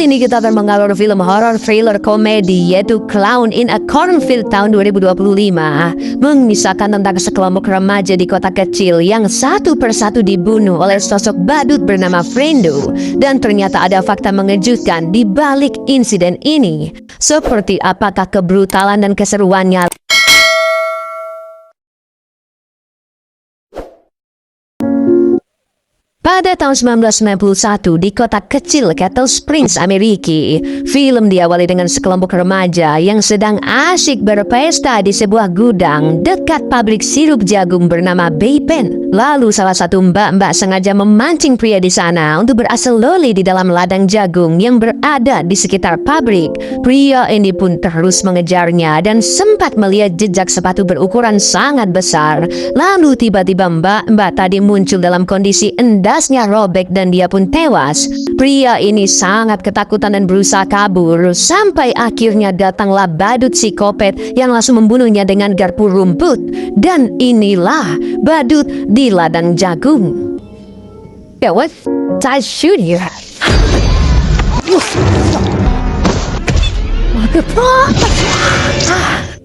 Kali ini kita akan mengalur film horror thriller komedi yaitu Clown in a Cornfield tahun 2025, mengisahkan tentang sekelompok remaja di kota kecil yang satu persatu dibunuh oleh sosok badut bernama Frendo, dan ternyata ada fakta mengejutkan di balik insiden ini. Seperti apakah kebrutalan dan keseruannya? Pada tahun 1991 di kota kecil Kettle Springs, Amerika, film diawali dengan sekelompok remaja yang sedang asyik berpesta di sebuah gudang dekat pabrik sirup jagung bernama Bay Pen. Lalu salah satu mbak-mbak sengaja memancing pria di sana untuk berasal-loli di dalam ladang jagung yang berada di sekitar pabrik. Pria ini pun terus mengejarnya dan sempat melihat jejak sepatu berukuran sangat besar. Lalu tiba-tiba mbak-mbak tadi muncul dalam kondisi endasnya robek dan dia pun tewas. Pria ini sangat ketakutan dan berusaha kabur sampai akhirnya datanglah badut psikopat yang langsung membunuhnya dengan garpu rumput. Dan inilah badut di ladang jagung. Yeah, what did I shoot here? What the fuck?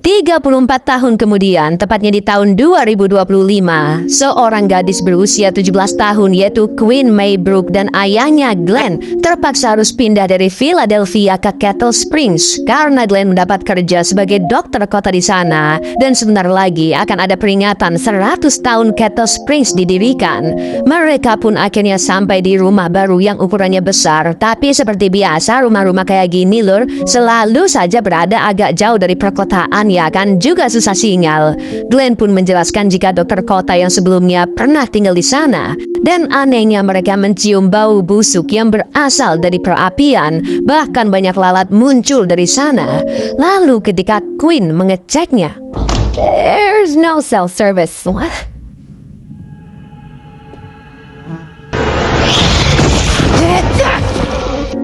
34 tahun kemudian, tepatnya di tahun 2025, seorang gadis berusia 17 tahun yaitu Quinn Mae Brooke dan ayahnya Glenn terpaksa harus pindah dari Philadelphia ke Kettle Springs karena Glenn mendapat kerja sebagai dokter kota di sana, dan sebentar lagi akan ada peringatan 100 tahun Kettle Springs didirikan. Mereka pun akhirnya sampai di rumah baru yang ukurannya besar, tapi seperti biasa rumah-rumah kayak gini lur selalu saja berada agak jauh dari perkotaan, ya kan, juga susah sinyal. Glenn pun menjelaskan jika dokter kota yang sebelumnya pernah tinggal di sana, dan anehnya mereka mencium bau busuk yang berasal dari perapian, bahkan banyak lalat muncul dari sana. Lalu ketika Quinn mengeceknya, there's no cell service. What?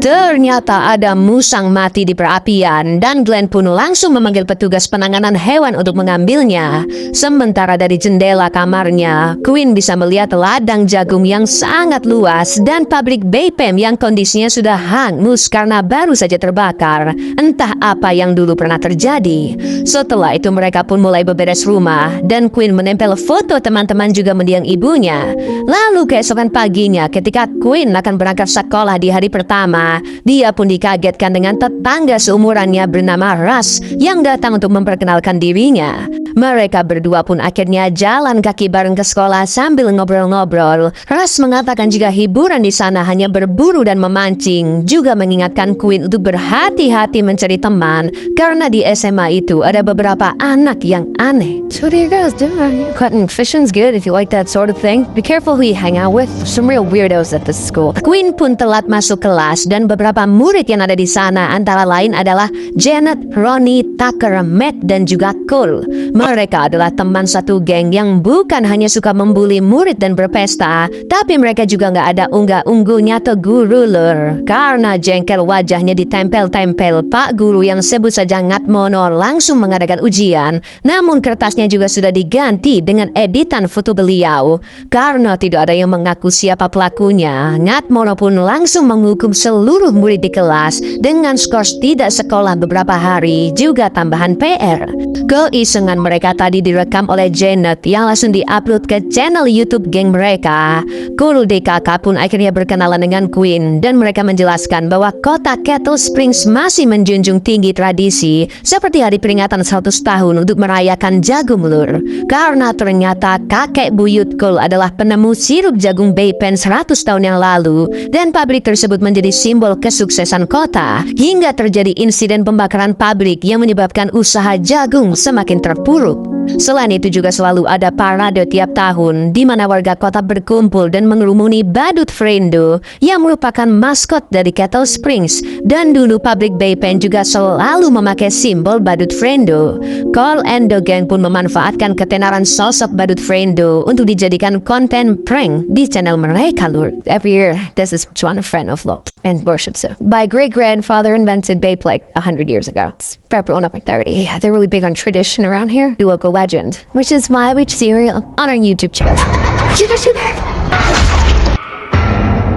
Ternyata ada musang mati di perapian, dan Glenn pun langsung memanggil petugas penanganan hewan untuk mengambilnya. Sementara dari jendela kamarnya, Quinn bisa melihat ladang jagung yang sangat luas dan pabrik Bay Pen yang kondisinya sudah hangus karena baru saja terbakar. Entah apa yang dulu pernah terjadi. Setelah itu mereka pun mulai beberes rumah, dan Quinn menempel foto teman-teman juga mendiang ibunya. Lalu keesokan paginya ketika Quinn akan berangkat sekolah di hari pertama, dia pun dikagetkan dengan tetangga seumurannya bernama Russ yang datang untuk memperkenalkan dirinya. Mereka berdua pun akhirnya jalan kaki bareng ke sekolah sambil ngobrol-ngobrol. Russ mengatakan jika hiburan di sana hanya berburu dan memancing, juga mengingatkan Quinn untuk berhati-hati mencari teman karena di SMA itu ada beberapa anak yang aneh. So what are you guys doing? Cutting fishing's good if you like that sort of thing. Be careful who you hang out with. Some real weirdos at this school. Quinn pun telat masuk kelas, dan beberapa murid yang ada di sana antara lain adalah Janet, Ronnie, Tucker, Matt, dan juga Cole. Mereka adalah teman satu geng yang bukan hanya suka membuli murid dan berpesta, tapi mereka juga nggak ada unggah-ungguhnya atau guru lur. Karena jengkel wajahnya ditempel-tempel Pak Guru yang sebut saja Ngatmono langsung mengadakan ujian, namun kertasnya juga sudah diganti dengan editan foto beliau. Karena tidak ada yang mengaku siapa pelakunya, Ngatmono pun langsung menghukum seluruh murid di kelas dengan skor tidak sekolah beberapa hari, juga tambahan PR. Keisengan mereka tadi direkam oleh Janet yang langsung diupload ke channel YouTube geng mereka. Guru DKK pun akhirnya berkenalan dengan Quinn, dan mereka menjelaskan bahwa kota Kettle Springs masih menjunjung tinggi tradisi seperti hari peringatan 100 tahun untuk merayakan jagung lur. Karena ternyata kakek buyut Cole adalah penemu sirup jagung Bay Pen 100 tahun yang lalu, dan pabrik tersebut menjadi simbol kesuksesan kota, hingga terjadi insiden pembakaran pabrik yang menyebabkan usaha jagung semakin terpuruk. Selain itu juga selalu ada parade tiap tahun di mana warga kota berkumpul dan mengerumuni badut Frendo yang merupakan maskot dari Kettle Springs, dan dulu pabrik Bay Pen juga selalu memakai simbol badut Frendo. Cole and the gang pun memanfaatkan ketenaran sosok badut Frendo untuk dijadikan konten prank di channel mereka lur. Every year this is one friend of love and worship. So my great-grandfather invented Bay like 100 years ago. It's probably on up like 30. Yeah, they're really big on tradition around here. The local legend, which is why we serial on our YouTube channel.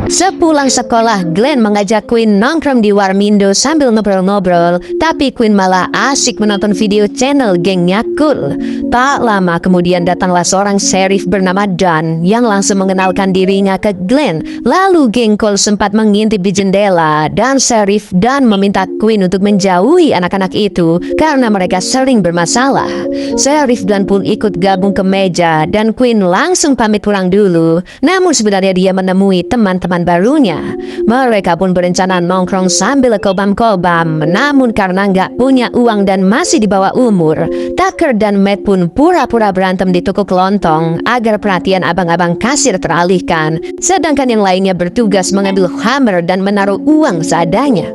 Sepulang sekolah, Glenn mengajak Queen nongkrong di Warmindo sambil ngobrol-ngobrol, tapi Queen malah asik menonton video channel gengnya Cool. Tak lama kemudian datanglah seorang sheriff bernama Dan yang langsung mengenalkan dirinya ke Glenn. Lalu geng Cool sempat mengintip di jendela dan sheriff Dan meminta Queen untuk menjauhi anak-anak itu karena mereka sering bermasalah. Sheriff Dan pun ikut gabung ke meja dan Queen langsung pamit pulang dulu. Namun sebenarnya dia menemui teman-teman barunya. Mereka pun berencana nongkrong sambil kobam-kobam. Namun karena nggak punya uang dan masih di bawah umur, Tucker dan Matt pun pura-pura berantem di toko kelontong agar perhatian abang-abang kasir teralihkan. Sedangkan yang lainnya bertugas mengambil hammer dan menaruh uang seadanya.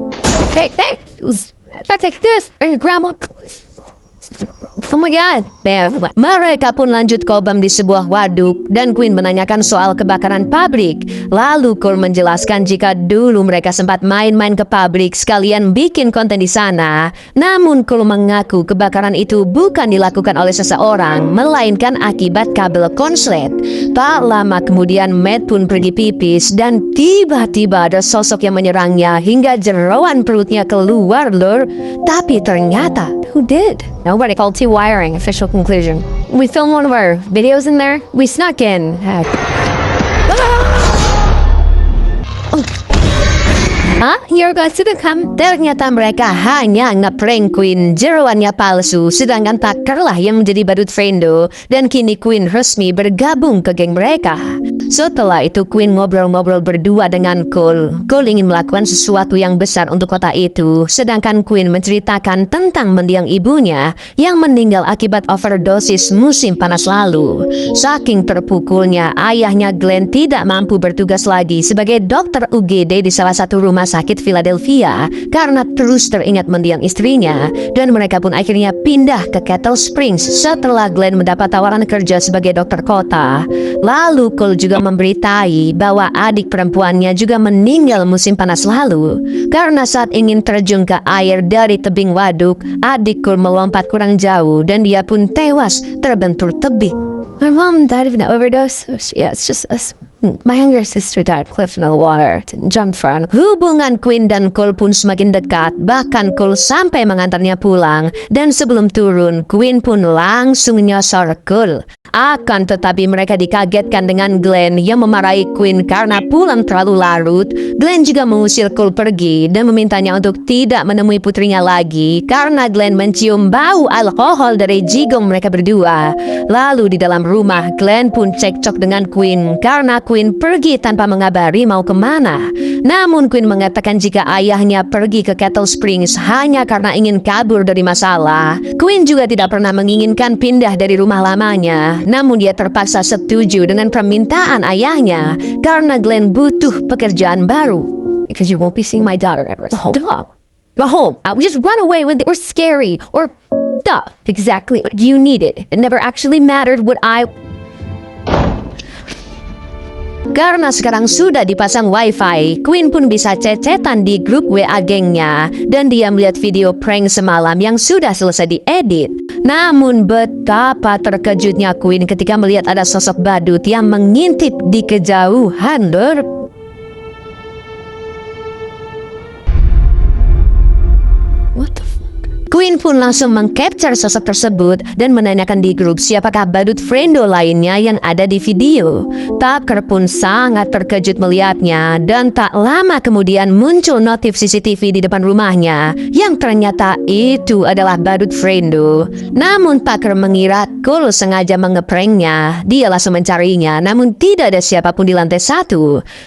Hey, take this, grandma. Oh my God. Mereka pun lanjut kobam di sebuah waduk dan Queen menanyakan soal kebakaran pabrik. Lalu Cole menjelaskan jika dulu mereka sempat main-main ke pabrik sekalian bikin konten di sana. Namun Cole mengaku kebakaran itu bukan dilakukan oleh seseorang, melainkan akibat kabel konslet. Tak lama kemudian Matt pun pergi pipis dan tiba-tiba ada sosok yang menyerangnya hingga jeroan perutnya keluar lur. Tapi ternyata, who did? Nobody. Called T-Wiring, official conclusion. We filmed one of our videos in there. We snuck in. Here goes to the come. Ternyata mereka hanya nge-prank Queen. Jeroannya palsu, sedangkan Tucker lah yang menjadi badut friendo. Dan kini Queen resmi bergabung ke geng mereka. Setelah itu Queen ngobrol-ngobrol berdua dengan Cole. Cole ingin melakukan sesuatu yang besar untuk kota itu. Sedangkan Queen menceritakan tentang mendiang ibunya yang meninggal akibat overdosis musim panas lalu. Saking terpukulnya, ayahnya Glenn tidak mampu bertugas lagi sebagai dokter UGD di salah satu rumah sakit Philadelphia karena terus teringat mendiang istrinya. Dan mereka pun akhirnya pindah ke Kettle Springs setelah Glenn mendapat tawaran kerja sebagai dokter kota. Lalu Cole juga memberitai bahwa adik perempuannya juga meninggal musim panas lalu karena saat ingin terjun ke air dari tebing waduk, adik Cole melompat kurang jauh dan dia pun tewas terbentur tebing. My mom died of an overdose. Yeah, it's just us. My younger sister died cliff in the water and jumped from. Hubungan Queen dan Cole pun semakin dekat. Bahkan Cole sampai mengantarnya pulang. Dan sebelum turun, Queen pun langsung nyosor Cole. Akan tetapi mereka dikagetkan dengan Glenn yang memarahi Queen karena pulang terlalu larut. Glenn juga mengusir Cole pergi dan memintanya untuk tidak menemui putrinya lagi karena Glenn mencium bau alkohol dari jigong mereka berdua. Lalu di dalam rumah, Glenn pun cekcok dengan Queen karena Queen pergi tanpa mengabari mau kemana. Namun Queen mengatakan jika ayahnya pergi ke Kettle Springs hanya karena ingin kabur dari masalah. Queen juga tidak pernah menginginkan pindah dari rumah lamanya. Namun dia terpaksa setuju dengan permintaan ayahnya karena Glenn butuh pekerjaan baru. Because you won't be seeing my daughter ever. Stop. Go home. I just run away when they were scary or stop. Exactly what you needed. It never actually mattered what I... Karena sekarang sudah dipasang wifi, Queen pun bisa cecetan di grup WA gengnya dan dia melihat video prank semalam yang sudah selesai diedit. Namun betapa terkejutnya Queen ketika melihat ada sosok badut yang mengintip di kejauhan lor. What the fuck? Queen pun langsung mengcapture sosok tersebut dan menanyakan di grup siapakah badut friendo lainnya yang ada di video. Tucker pun sangat terkejut melihatnya dan tak lama kemudian muncul notif CCTV di depan rumahnya yang ternyata itu adalah badut friendo. Namun Tucker mengira Cole sengaja mengepranknya. Dia langsung mencarinya namun tidak ada siapapun di lantai 1.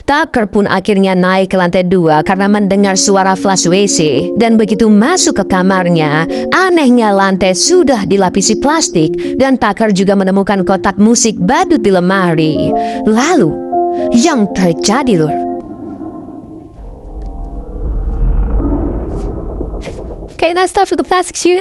Tucker pun akhirnya naik ke lantai 2 karena mendengar suara flush WC dan begitu masuk ke kamarnya, anehnya lantai sudah dilapisi plastik dan Tucker juga menemukan kotak musik badut di lemari. Lalu, yang terjadi lur. Okay, that stuff with the plastic shoe.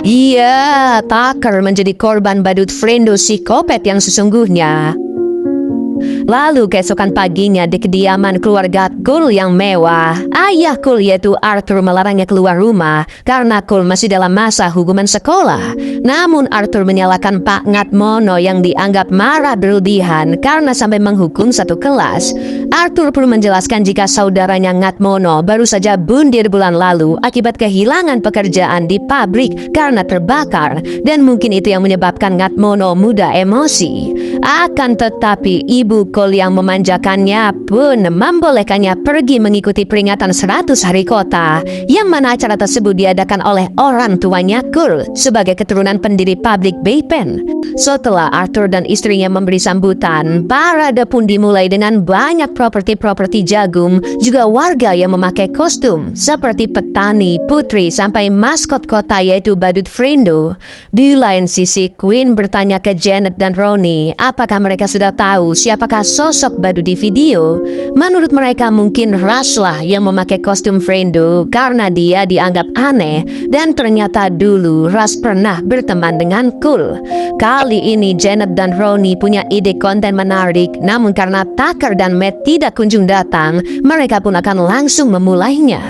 Iya, Tucker menjadi korban badut friendo psikopat yang sesungguhnya. Lalu keesokan paginya di kediaman keluarga Cole yang mewah, ayah Cole yaitu Arthur melarangnya keluar rumah karena Cole masih dalam masa hukuman sekolah. Namun Arthur menyalahkan Pak Ngatmono yang dianggap marah berlebihan karena sampai menghukum satu kelas. Arthur pun menjelaskan jika saudaranya Ngatmono baru saja bundir bulan lalu akibat kehilangan pekerjaan di pabrik karena terbakar, dan mungkin itu yang menyebabkan Ngatmono mudah emosi. Akan tetapi ibu Cole yang memanjakannya pun membolehkannya pergi mengikuti peringatan 100 hari kota, yang mana acara tersebut diadakan oleh orang tuanya Cole sebagai keturunan pendiri pabrik Bay-Pen. Setelah Arthur dan istrinya memberi sambutan, parade pun dimulai dengan banyak properti-properti jagung, juga warga yang memakai kostum seperti petani, putri, sampai maskot kota yaitu badut Frendo. Di lain sisi, Queen bertanya ke Janet dan Ronnie apakah mereka sudah tahu siapakah sosok badut di video. Menurut mereka mungkin Russ lah yang memakai kostum Frendo karena dia dianggap aneh, dan ternyata dulu Russ pernah berteman dengan Cole. Kali ini Janet dan Ronnie punya ide konten menarik, namun karena Tucker dan Matt tidak kunjung datang, mereka pun akan langsung memulainya.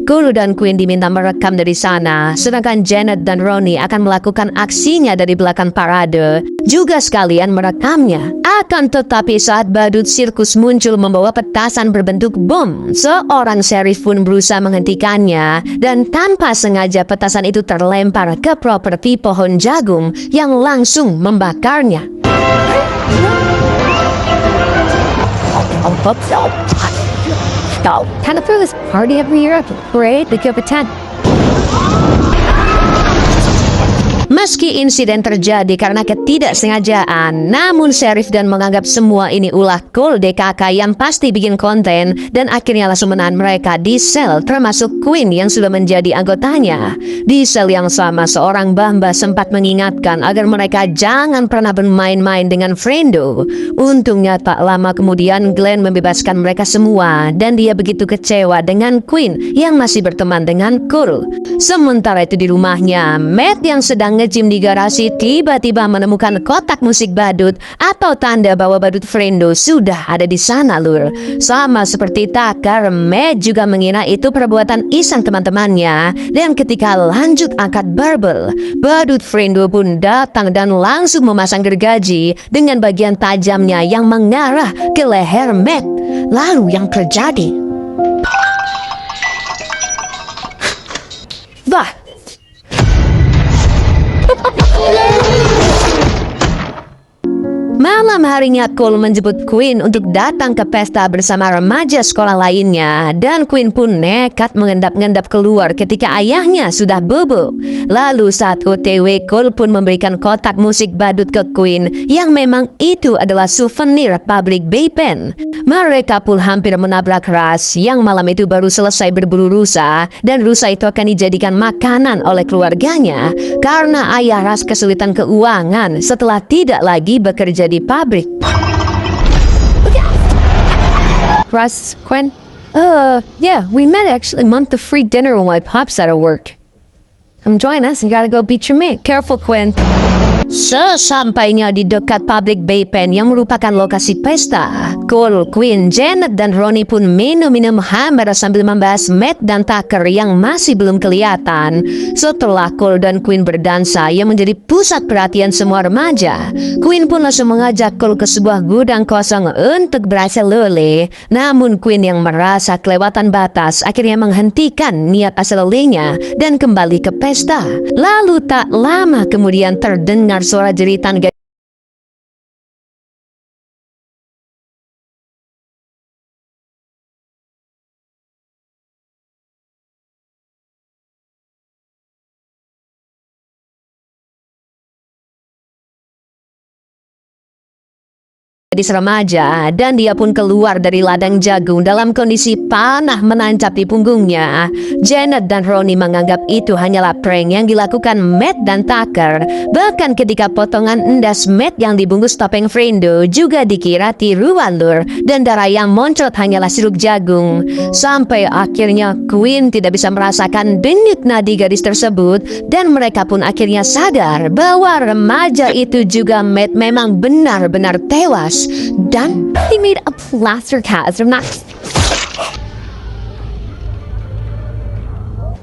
Cole dan Queen diminta merekam dari sana, sedangkan Janet dan Ronnie akan melakukan aksinya dari belakang parade, juga sekalian merekamnya. Akan tetapi saat badut sirkus muncul membawa petasan berbentuk bom, seorang sheriff pun berusaha menghentikannya, dan tanpa sengaja petasan itu terlempar ke properti pohon jagung yang langsung membakarnya. Kind of throw this party every year, parade, the Capitan. Meski insiden terjadi karena ketidaksengajaan, namun sheriff dan menganggap semua ini ulah Cole DKK yang pasti bikin konten, dan akhirnya langsung menahan mereka di sel, termasuk Queen yang sudah menjadi anggotanya. Di sel yang sama, seorang Bamba sempat mengingatkan agar mereka jangan pernah bermain-main dengan Frendo. Untungnya tak lama kemudian Glenn membebaskan mereka semua, dan dia begitu kecewa dengan Queen yang masih berteman dengan Cole. Sementara itu di rumahnya, Matt yang sedang nge-gym di garasi tiba-tiba menemukan kotak musik badut atau tanda bahwa badut Frendo sudah ada di sana, lur. Sama seperti Tucker, Matt juga mengira itu perbuatan iseng teman-temannya, dan ketika lanjut angkat barbel, badut Frendo pun datang dan langsung memasang gergaji dengan bagian tajamnya yang mengarah ke leher Matt. Lalu yang terjadi, bah, malam harinya Cole menjemput Queen untuk datang ke pesta bersama remaja sekolah lainnya, dan Queen pun nekat mengendap-endap keluar ketika ayahnya sudah bobo. Lalu saat OTW, Cole pun memberikan kotak musik badut ke Queen yang memang itu adalah souvenir pabrik Bay-Pen. Mereka pun hampir menabrak Russ yang malam itu baru selesai berburu rusa, dan rusa itu akan dijadikan makanan oleh keluarganya karena ayah Russ kesulitan keuangan setelah tidak lagi bekerja di pabrik. Russ, Quinn? Yeah, we met actually a month of free dinner when my pop's out of work. Come join us and gotta go beat your mate. Careful, Quinn. Sesampainya di dekat pabrik Bay-Pen yang merupakan lokasi pesta, Cole, Queen, Janet, dan Ronnie pun minum-minum hammer sambil membahas Matt dan Tucker yang masih belum kelihatan. Setelah Cole dan Queen berdansa yang menjadi pusat perhatian semua remaja, Queen pun langsung mengajak Cole ke sebuah gudang kosong untuk berhasil lele. Namun Queen yang merasa kelewatan batas akhirnya menghentikan niat asal lelenya dan kembali ke pesta. Lalu tak lama kemudian terdengar suara jeritan gadis remaja, dan dia pun keluar dari ladang jagung dalam kondisi panah menancap di punggungnya. Janet dan Ronnie menganggap itu hanyalah prank yang dilakukan Matt dan Tucker. Bahkan ketika potongan endas Matt yang dibungkus topeng Frendo juga dikira tiruan, lur, dan darah yang muncrat hanyalah sirup jagung. Sampai akhirnya Queen tidak bisa merasakan denyut nadi gadis tersebut, dan mereka pun akhirnya sadar bahwa remaja itu juga Matt memang benar-benar tewas. polis. Dan They made a plaster cast.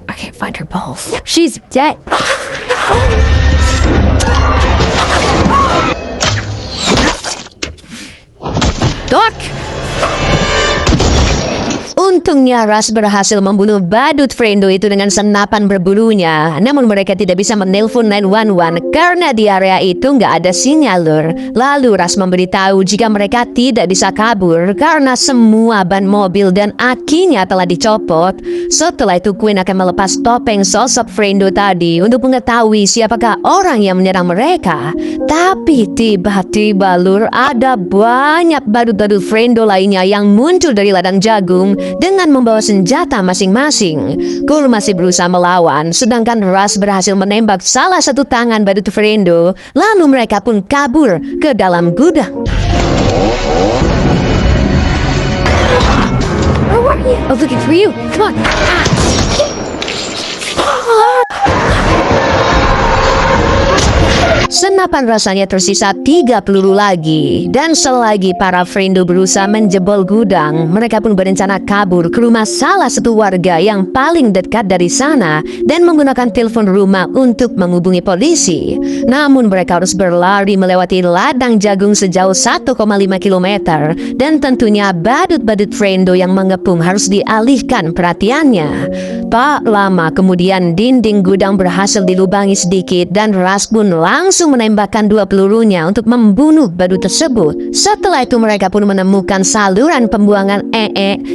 I can't find her balls. She's dead. Doc! Untungnya Ras berhasil membunuh badut Frendo itu dengan senapan berbulunya. Namun mereka tidak bisa menelpon 911 karena di area itu nggak ada sinyal lur. Lalu Ras memberitahu jika mereka tidak bisa kabur karena semua ban mobil dan akinya telah dicopot. Setelah itu Queen akan melepas topeng sosok Frendo tadi untuk mengetahui siapakah orang yang menyerang mereka. Tapi tiba-tiba lur, ada banyak badut-badut Frendo lainnya yang muncul dari ladang jagung dengan membawa senjata masing-masing. Cole masih berusaha melawan, sedangkan Ras berhasil menembak salah satu tangan badut Frendo. Lalu mereka pun kabur ke dalam gudang. Where are you? I was looking for you. Come on. Senapan rasanya tersisa 3 peluru lagi. Dan selagi para Frendo berusaha menjebol gudang, mereka pun berencana kabur ke rumah salah satu warga yang paling dekat dari sana dan menggunakan telepon rumah untuk menghubungi polisi. Namun mereka harus berlari melewati ladang jagung sejauh 1,5 km dan tentunya badut-badut Frendo yang mengepung harus dialihkan perhatiannya. Tak lama kemudian dinding gudang berhasil dilubangi sedikit dan Ras pun langsung menembakkan 2 pelurunya untuk membunuh badut tersebut. Setelah itu mereka pun menemukan saluran pembuangan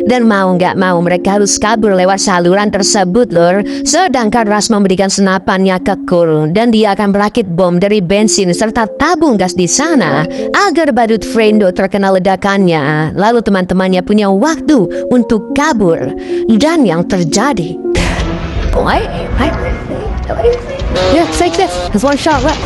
dan mau nggak mau mereka harus kabur lewat saluran tersebut lor. Sedangkan Ras memberikan senapannya ke Cole dan dia akan merakit bom dari bensin serta tabung gas di sana agar badut Frendo terkena ledakannya. Lalu teman-temannya punya waktu untuk kabur dan yang terjadi. What? Yeah, take this. There's one shot left.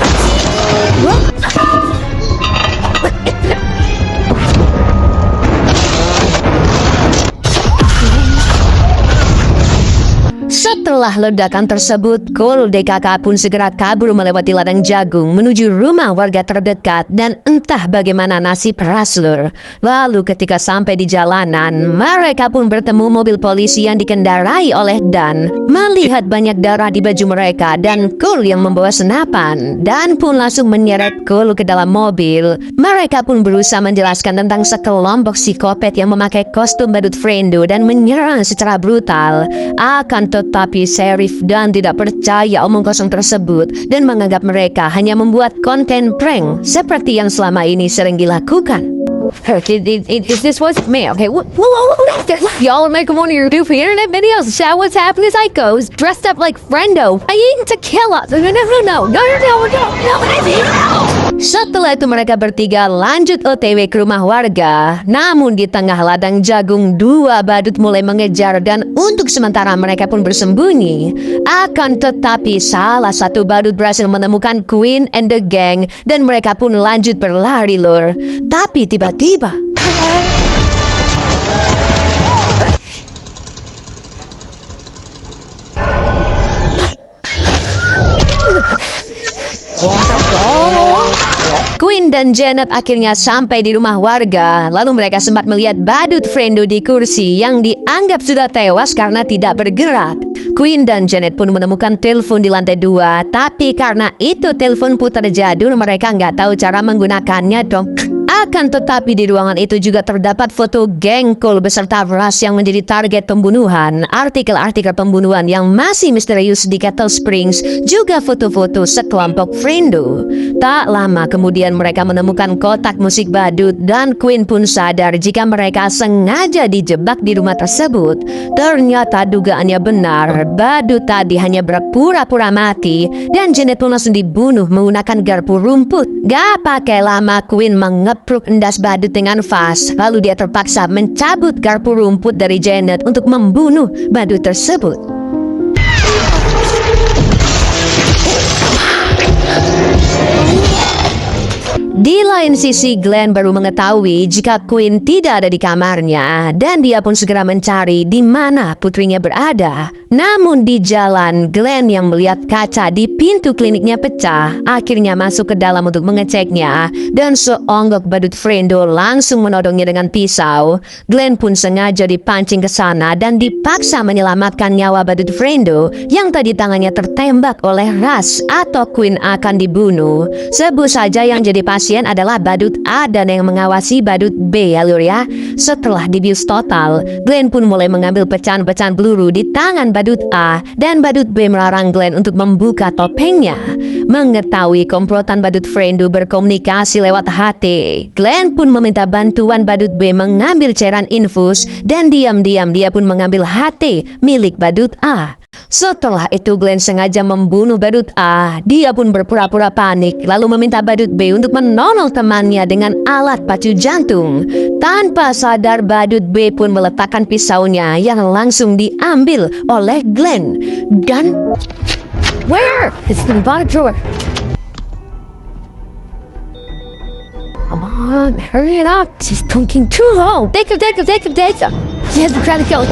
Setelah ledakan tersebut, Cole DKK pun segera kabur melewati ladang jagung menuju rumah warga terdekat dan entah bagaimana nasib Raslur. Lalu ketika sampai di jalanan, mereka pun bertemu mobil polisi yang dikendarai oleh Dan. Melihat banyak darah di baju mereka dan Cole yang membawa senapan, Dan pun langsung menyeret Cole ke dalam mobil. Mereka pun berusaha menjelaskan tentang sekelompok psikopat yang memakai kostum badut Frendo dan menyerang secara brutal. Akan tetapi Sheriff Dan tidak percaya omong kosong tersebut dan menganggap mereka hanya membuat konten prank seperti yang selama ini sering dilakukan. Is this what's me? Okay, y'all are making one of your goofy internet videos. Shout what's happening to psychos dressed up like Frendo. I eating tequila. No. Setelah itu mereka bertiga lanjut OTW ke rumah warga. Namun di tengah ladang jagung 2 badut mulai mengejar dan untuk sementara mereka pun bersembunyi. Akan tetapi salah satu badut berhasil menemukan Queen and the gang dan mereka pun lanjut berlari lor. Tapi tiba-tiba Queen dan Janet akhirnya sampai di rumah warga. Lalu mereka sempat melihat badut Frendo di kursi yang dianggap sudah tewas karena tidak bergerak. Queen dan Janet pun menemukan telepon di lantai 2. Tapi karena itu telepon putar jadul, mereka nggak tahu cara menggunakannya dong. Akan tetapi di ruangan itu juga terdapat foto geng Cole beserta Ras yang menjadi target pembunuhan, artikel-artikel pembunuhan yang masih misterius di Kettle Springs, juga foto-foto sekelompok Frendo. Tak lama kemudian mereka menemukan kotak musik badut dan Queen pun sadar jika mereka sengaja dijebak di rumah tersebut. Ternyata dugaannya benar, badut tadi hanya berpura-pura mati dan Janet pun langsung dibunuh menggunakan garpu rumput. Gak pakai lama Queen mengepruk endas badut dengan fast, lalu dia terpaksa mencabut garpu rumput dari Janet untuk membunuh badut tersebut. Di lain sisi, Glenn baru mengetahui jika Queen tidak ada di kamarnya dan dia pun segera mencari di mana putrinya berada. Namun di jalan, Glenn yang melihat kaca di pintu kliniknya pecah, akhirnya masuk ke dalam untuk mengeceknya dan seonggok badut Frendo langsung menodongnya dengan pisau. Glenn pun sengaja dipancing ke sana dan dipaksa menyelamatkan nyawa badut Frendo yang tadi tangannya tertembak oleh Ras atau Queen akan dibunuh. Sebut saja yang jadi pasien adalah badut A dan yang mengawasi badut B ya lur ya. Setelah dibius total, Glenn pun mulai mengambil pecahan-pecahan peluru di tangan badut A dan badut B melarang Glenn untuk membuka topengnya. Mengetahui komplotan badut Frendo berkomunikasi lewat HT, Glenn pun meminta bantuan badut B mengambil cairan infus dan diam-diam dia pun mengambil HT milik badut A. Setelah itu Glenn sengaja membunuh badut A. Dia pun berpura-pura panik lalu meminta badut B untuk menolong temannya dengan alat pacu jantung. Tanpa sadar badut B pun meletakkan pisaunya yang langsung diambil oleh Glenn. Dan Where? It's in the bottom drawer. Come on, hurry it up. She's talking too low. Take him. She has the credit card.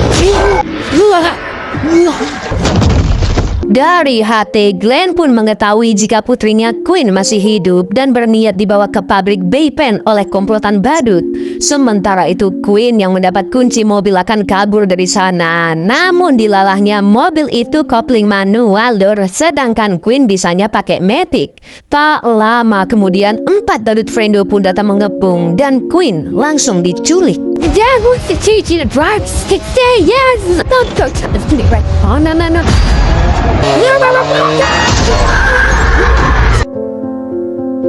dari HT, Glenn pun mengetahui jika putrinya Queen masih hidup dan berniat dibawa ke pabrik Baypen oleh komplotan badut. Sementara itu Queen yang mendapat kunci mobil akan kabur dari sana. Namun dilalahnya mobil itu kopling manual lor, sedangkan Queen bisanya pakai matic. Tak lama kemudian 4 badut Frendo pun datang mengepung dan Queen langsung diculik. Dad wants to teach you to drive. Stay, yes. No, right. Oh, no.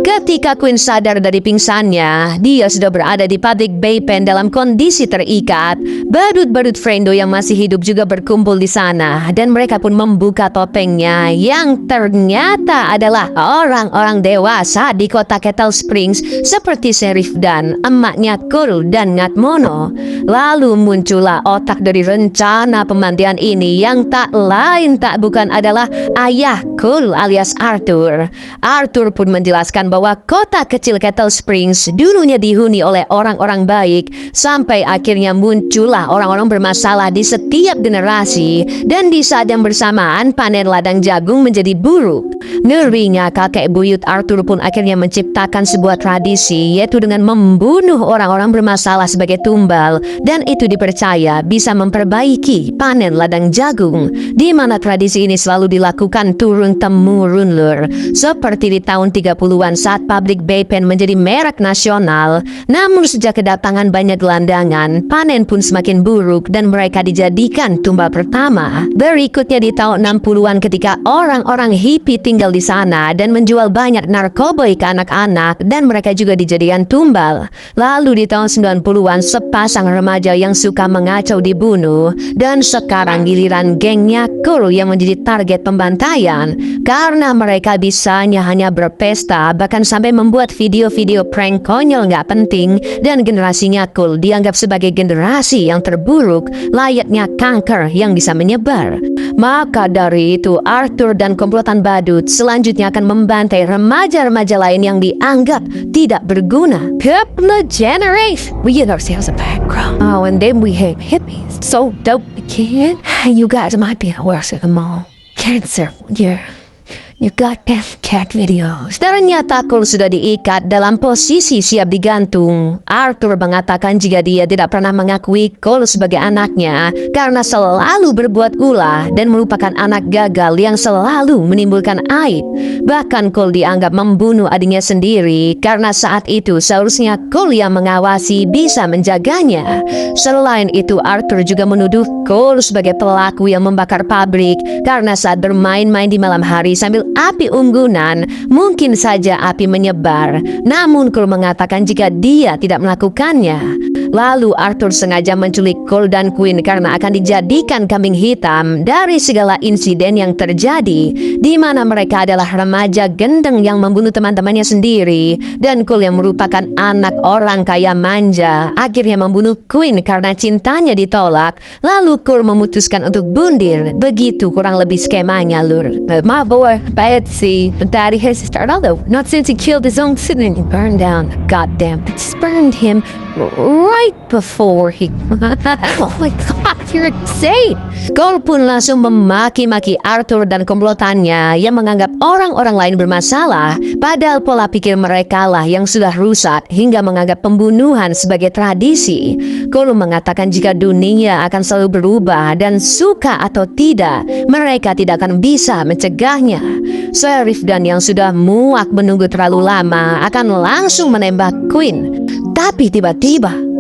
Ketika Queen sadar dari pingsannya, dia sudah berada di pabrik Baypen dalam kondisi terikat. Badut-badut Frendo yang masih hidup juga berkumpul di sana dan mereka pun membuka topengnya yang ternyata adalah orang-orang dewasa di kota Kettle Springs seperti Sheriff Dan, emaknya Cole dan Ngatmono. Lalu muncullah otak dari rencana pemantian ini yang tak lain tak bukan adalah ayah Cole alias Arthur. Arthur pun menjelaskan bahwa kota kecil Kettle Springs dulunya dihuni oleh orang-orang baik sampai akhirnya muncullah orang-orang bermasalah di setiap generasi dan di saat yang bersamaan panen ladang jagung menjadi buruk. Ngerinya kakek buyut Arthur pun akhirnya menciptakan sebuah tradisi yaitu dengan membunuh orang-orang bermasalah sebagai tumbal dan itu dipercaya bisa memperbaiki panen ladang jagung, di mana tradisi ini selalu dilakukan turun-temurun lur. Seperti di tahun 30-an saat pabrik Baypen menjadi merek nasional, namun sejak kedatangan banyak gelandangan, panen pun semakin buruk dan mereka dijadikan tumbal pertama. Berikutnya di tahun 60-an ketika orang-orang hippie tinggal di sana dan menjual banyak narkoboy ke anak-anak dan mereka juga dijadikan tumbal. Lalu di tahun 90-an sepasang remaja yang suka mengacau dibunuh dan sekarang giliran gengnya Cole yang menjadi target pembantaian karena mereka bisanya hanya berpesta bahkan sampai membuat video-video prank konyol nggak penting dan generasinya Cole dianggap sebagai generasi yang terburuk layaknya kanker yang bisa menyebar. Maka dari itu Arthur dan komplotan badut selanjutnya akan membantai remaja-remaja lain yang dianggap tidak berguna. Couple of generations. We get ourselves a background. Oh, and then we have hippies. So dope, kid. You guys might be the worst of them all. Cancer. You got cat videos. Ternyata Cole sudah diikat dalam posisi siap digantung. Arthur mengatakan jika dia tidak pernah mengakui Cole sebagai anaknya karena selalu berbuat ulah dan merupakan anak gagal yang selalu menimbulkan aib. Bahkan Cole dianggap membunuh adiknya sendiri karena saat itu seharusnya Cole yang mengawasi bisa menjaganya. Selain itu Arthur juga menuduh Cole sebagai pelaku yang membakar pabrik karena saat bermain-main di malam hari sambil api unggunan, mungkin saja api menyebar. Namun Cole mengatakan jika dia tidak melakukannya. Lalu Arthur sengaja menculik Cole dan Quinn karena akan dijadikan kambing hitam dari segala insiden yang terjadi, di mana mereka adalah remaja gendeng yang membunuh teman-temannya sendiri, dan Cole yang merupakan anak orang kaya manja akhirnya membunuh Quinn karena cintanya ditolak. Lalu Cole memutuskan untuk bundir. Begitu kurang lebih skemanya, Lur. My boy, Betsy, Daddy has started although not since he killed his own son and he burned down. Goddamn, it's burned him right before he. Oh my God, you're insane. Cole pun langsung memaki-maki Arthur dan komplotannya yang menganggap orang-orang lain bermasalah, padahal pola pikir mereka lah yang sudah rusak hingga menganggap pembunuhan sebagai tradisi. Cole mengatakan jika dunia akan selalu berubah dan suka atau tidak, mereka tidak akan bisa mencegahnya. Sheriff dan yang sudah muak menunggu terlalu lama akan langsung menembak Quinn. Tapi tiba-tiba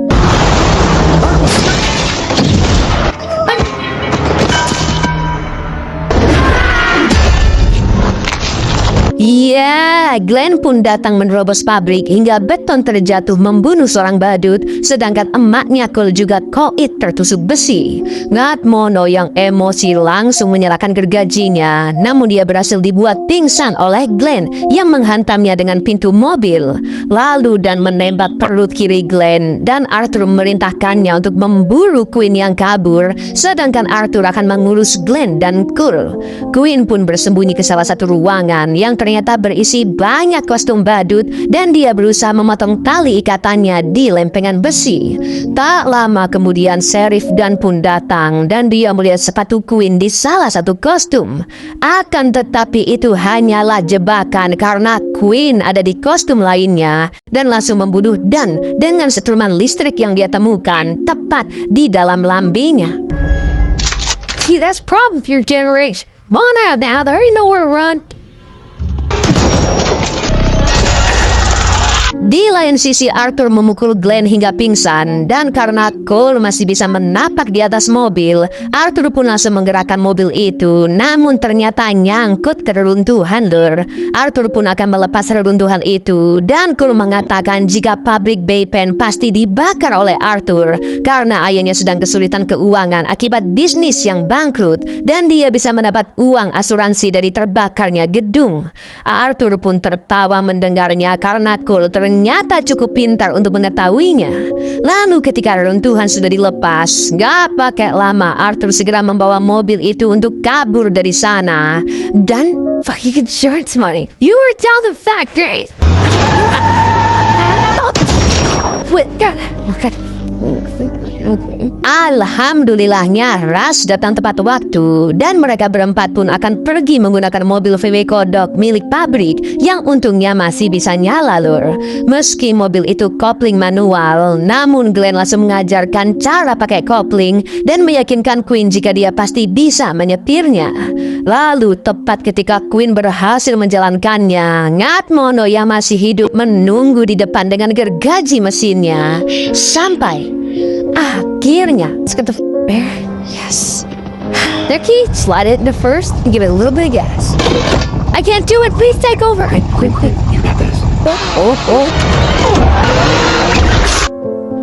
ya, Glenn pun datang menerobos pabrik hingga beton terjatuh membunuh seorang badut, sedangkan emaknya Cole juga koit tertusuk besi. Ngatmono yang emosi langsung menyalakan gergajinya, namun dia berhasil dibuat pingsan oleh Glenn yang menghantamnya dengan pintu mobil. Lalu dan menembak perut kiri Glenn, dan Arthur memerintahkannya untuk memburu Quinn yang kabur, sedangkan Arthur akan mengurus Glenn dan Cole. Quinn pun bersembunyi ke salah satu ruangan yang ternyata berisi banyak kostum badut, dan dia berusaha memotong tali ikatannya di lempengan besi. Tak lama kemudian Sheriff Dan pun datang dan dia melihat sepatu Quinn di salah satu kostum. Akan tetapi itu hanyalah jebakan karena Quinn ada di kostum lainnya dan langsung membunuh Dan dengan setruman listrik yang dia temukan tepat di dalam lambenya. See, that's problem for your generation. Come on out now, there ain't nowhere to run. Di lain sisi, Arthur memukul Glenn hingga pingsan, dan karena Cole masih bisa menapak di atas mobil, Arthur pun langsung menggerakkan mobil itu, namun ternyata nyangkut ke reruntuhan, Lur. Arthur pun akan melepas reruntuhan itu, dan Cole mengatakan jika pabrik Baypen pasti dibakar oleh Arthur karena ayahnya sedang kesulitan keuangan akibat bisnis yang bangkrut, dan dia bisa mendapat uang asuransi dari terbakarnya gedung. Arthur pun tertawa mendengarnya karena Cole ternyata cukup pintar untuk mengetahuinya. Lalu ketika reruntuhan sudah dilepas, gak pakai lama Arthur segera membawa mobil itu untuk kabur dari sana. Dan Fucking insurance money. You were down the factory. Wait, God. Alhamdulillahnya Ras datang tepat waktu, dan mereka berempat pun akan pergi menggunakan mobil VW Kodok milik pabrik yang untungnya masih bisa nyala, Lur. Meski mobil itu kopling manual, namun Glenn langsung mengajarkan cara pakai kopling dan meyakinkan Quinn jika dia pasti bisa menyetirnya. Lalu tepat ketika Quinn berhasil menjalankannya, Ngatmono yang masih hidup menunggu di depan dengan gergaji mesinnya. Sampai akhirnya, Let's get the bear. Yes. There, Key. Slide it into first and give it a little bit of gas. I can't do it. Please take over. Quick. You got this. Oh.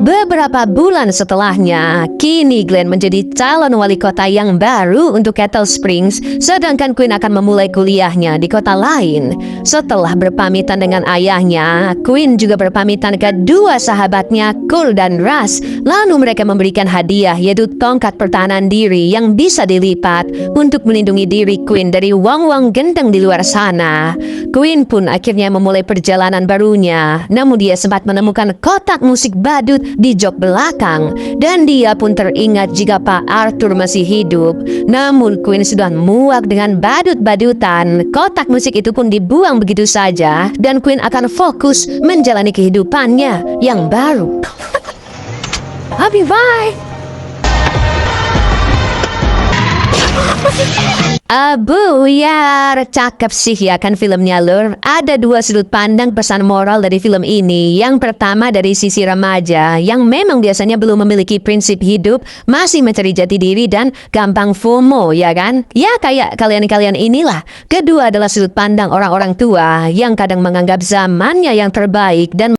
beberapa bulan setelahnya, kini Glenn menjadi calon wali kota yang baru untuk Kettle Springs, sedangkan Quinn akan memulai kuliahnya di kota lain. Setelah berpamitan dengan ayahnya, Quinn juga berpamitan ke dua sahabatnya, Cole dan Russ. Lalu mereka memberikan hadiah, yaitu tongkat pertahanan diri yang bisa dilipat untuk melindungi diri Quinn dari wong-wong gendeng di luar sana. Quinn pun akhirnya memulai perjalanan barunya, namun dia sempat menemukan kotak musik badut di jok belakang, dan dia pun teringat jika Pak Arthur masih hidup. Namun Quinn sudah muak dengan badut-badutan. Kotak musik itu pun dibuang begitu saja, dan Quinn akan fokus menjalani kehidupannya yang baru. Bye. Abu ya, cakep sih ya kan filmnya, Lur. Ada dua sudut pandang pesan moral dari film ini. Yang pertama dari sisi remaja yang memang biasanya belum memiliki prinsip hidup, masih mencari jati diri dan gampang FOMO, ya kan? Ya kayak kalian-kalian inilah. Kedua adalah sudut pandang orang-orang tua yang kadang menganggap zamannya yang terbaik dan